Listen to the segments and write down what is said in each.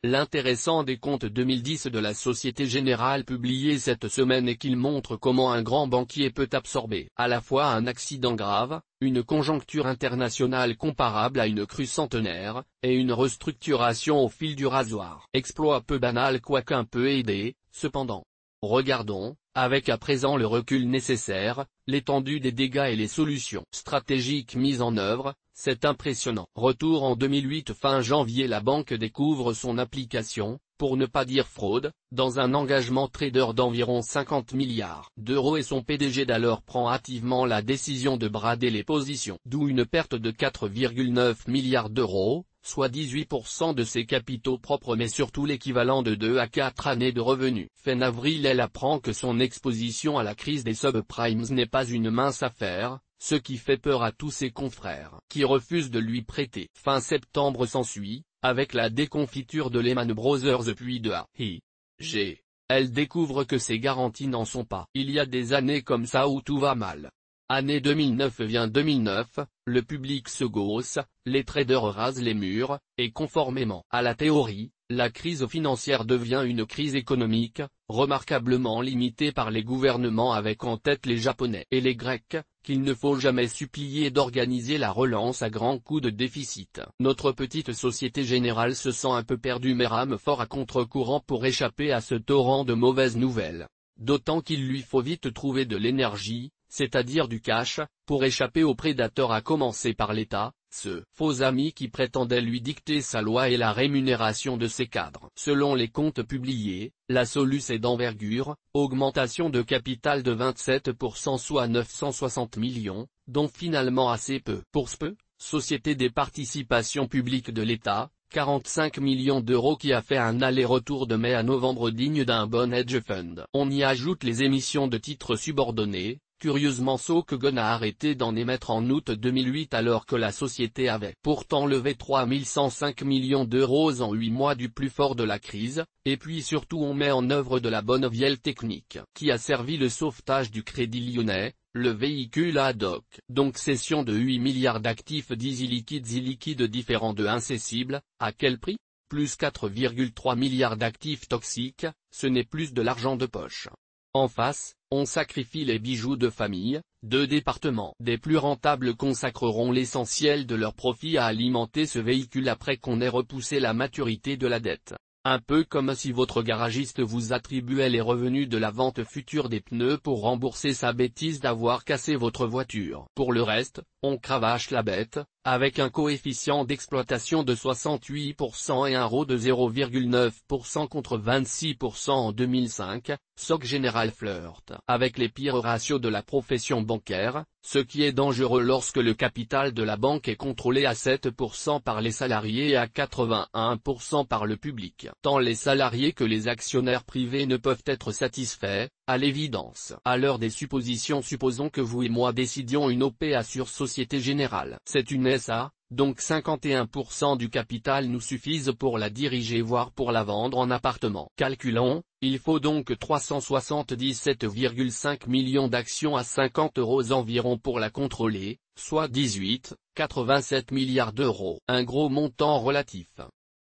L'intéressant des comptes 2010 de la Société Générale publié cette semaine est qu'il montre comment un grand banquier peut absorber à la fois un accident grave, une conjoncture internationale comparable à une crue centenaire, et une restructuration au fil du rasoir. Exploit peu banal quoique un peu aidé, cependant. Regardons, avec à présent le recul nécessaire, l'étendue des dégâts et les solutions stratégiques mises en œuvre. C'est impressionnant. Retour en 2008 fin janvier la banque découvre son application, pour ne pas dire fraude, dans un engagement trader d'environ 50 milliards d'euros et son PDG d'alors prend hâtivement la décision de brader les positions. D'où une perte de 4,9 milliards d'euros, soit 18% de ses capitaux propres mais surtout l'équivalent de 2 à 4 années de revenus. Fin avril elle apprend que son exposition à la crise des subprimes n'est pas une mince affaire, ce qui fait peur à tous ses confrères, qui refusent de lui prêter. Fin septembre s'ensuit, avec la déconfiture de Lehman Brothers puis de AIG. Elle découvre que ses garanties n'en sont pas. Il y a des années comme ça où tout va mal. Année 2009 vient 2009, le public se gausse, les traders rasent les murs, et conformément à la théorie, la crise financière devient une crise économique, remarquablement limitée par les gouvernements avec en tête les Japonais et les Grecs, qu'il ne faut jamais supplier d'organiser la relance à grands coups de déficit. Notre petite Société Générale se sent un peu perdue mais rame fort à contre-courant pour échapper à ce torrent de mauvaises nouvelles. D'autant qu'il lui faut vite trouver de l'énergie, c'est-à-dire du cash, pour échapper aux prédateurs à commencer par l'État, ce faux ami qui prétendait lui dicter sa loi et la rémunération de ses cadres. Selon les comptes publiés, la soluce est d'envergure, augmentation de capital de 27% soit 960 millions, dont finalement assez peu. Pour SPE, Société des participations publiques de l'État, 45 millions d'euros qui a fait un aller-retour de mai à novembre digne d'un bon hedge fund. On y ajoute les émissions de titres subordonnés. Curieusement SoftBank a arrêté d'en émettre en août 2008 alors que la société avait pourtant levé 3105 millions d'euros en 8 mois du plus fort de la crise, et puis surtout on met en œuvre de la bonne vieille technique qui a servi le sauvetage du Crédit Lyonnais, le véhicule ad hoc. Donc cession de 8 milliards d'actifs dits illiquides différents de incessibles, à quel prix? Plus 4,3 milliards d'actifs toxiques, ce n'est plus de l'argent de poche. En face, on sacrifie les bijoux de famille, 2 départements des plus rentables consacreront l'essentiel de leurs profits à alimenter ce véhicule après qu'on ait repoussé la maturité de la dette. Un peu comme si votre garagiste vous attribuait les revenus de la vente future des pneus pour rembourser sa bêtise d'avoir cassé votre voiture. Pour le reste, on cravache la bête, avec un coefficient d'exploitation de 68% et un ROE de 0,9% contre 26% en 2005, Société Générale flirte avec les pires ratios de la profession bancaire, ce qui est dangereux lorsque le capital de la banque est contrôlé à 7% par les salariés et à 81% par le public. Tant les salariés que les actionnaires privés ne peuvent être satisfaits, à l'évidence. À l'heure des suppositions supposons que vous et moi décidions une OPA sur Société Générale. C'est une SA, donc 51% du capital nous suffisent pour la diriger voire pour la vendre en appartement. Calculons, il faut donc 377,5 millions d'actions à 50 € environ pour la contrôler, soit 18,87 milliards d'euros. Un gros montant relatif.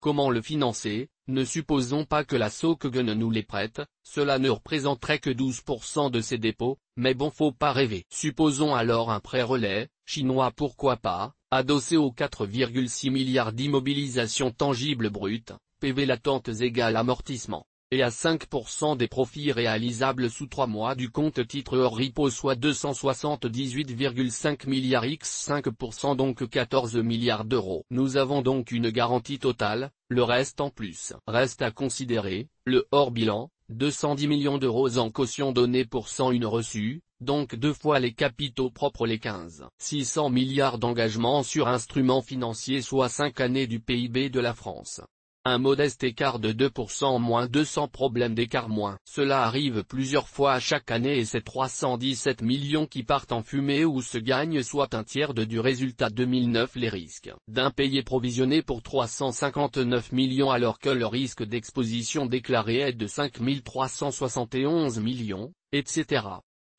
Comment le financer? Ne supposons pas que la SoftBank nous les prête, cela ne représenterait que 12% de ses dépôts, mais bon faut pas rêver. Supposons alors un prêt relais, chinois pourquoi pas, adossé aux 4,6 milliards d'immobilisation tangible brute, PV latentes égale amortissement, et à 5% des profits réalisables sous 3 mois du compte titre hors repo soit 278,5 milliards x 5% donc 14 milliards d'euros. Nous avons donc une garantie totale, le reste en plus. Reste à considérer, le hors-bilan, 210 millions d'euros en caution donnée pour 101 reçus, donc 2 fois les capitaux propres les 15. 600 milliards d'engagements sur instruments financiers soit 5 années du PIB de la France. Un modeste écart de 2% moins 200 problèmes d'écart moins. Cela arrive plusieurs fois à chaque année et c'est 317 millions qui partent en fumée ou se gagnent soit un tiers du résultat 2009 les risques d'impayés provisionnés pour 359 millions alors que le risque d'exposition déclaré est de 5371 millions, etc.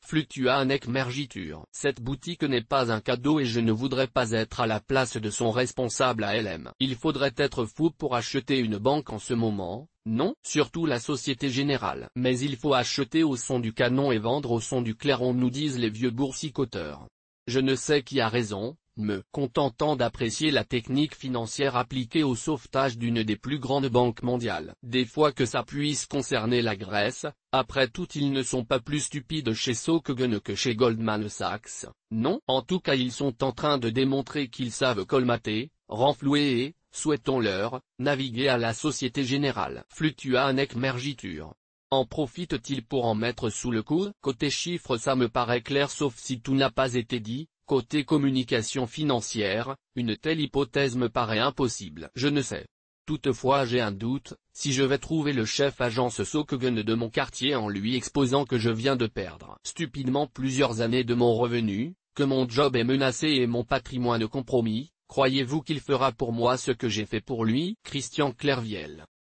Fluctuanek Mergiture. Cette boutique n'est pas un cadeau et je ne voudrais pas être à la place de son responsable à LM. Il faudrait être fou pour acheter une banque en ce moment, non, surtout la Société Générale. Mais il faut acheter au son du canon et vendre au son du clairon, nous disent les vieux boursicoteurs. Je ne sais qui a raison, me contentant d'apprécier la technique financière appliquée au sauvetage d'une des plus grandes banques mondiales. Des fois que ça puisse concerner la Grèce, après tout ils ne sont pas plus stupides chez SoftBank que chez Goldman Sachs, non? En tout cas ils sont en train de démontrer qu'ils savent colmater, renflouer et, souhaitons-leur, naviguer à la Société Générale. Fluctuanek Mergiture. En profite-t-il pour en mettre sous le coude? Côté chiffres ça me paraît clair sauf si tout n'a pas été dit. Côté communication financière, une telle hypothèse me paraît impossible. Je ne sais. Toutefois j'ai un doute, si je vais trouver le chef agence SoftBank de mon quartier en lui exposant que je viens de perdre stupidement plusieurs années de mon revenu, que mon job est menacé et mon patrimoine compromis, croyez-vous qu'il fera pour moi ce que j'ai fait pour lui? Christian Clerviel.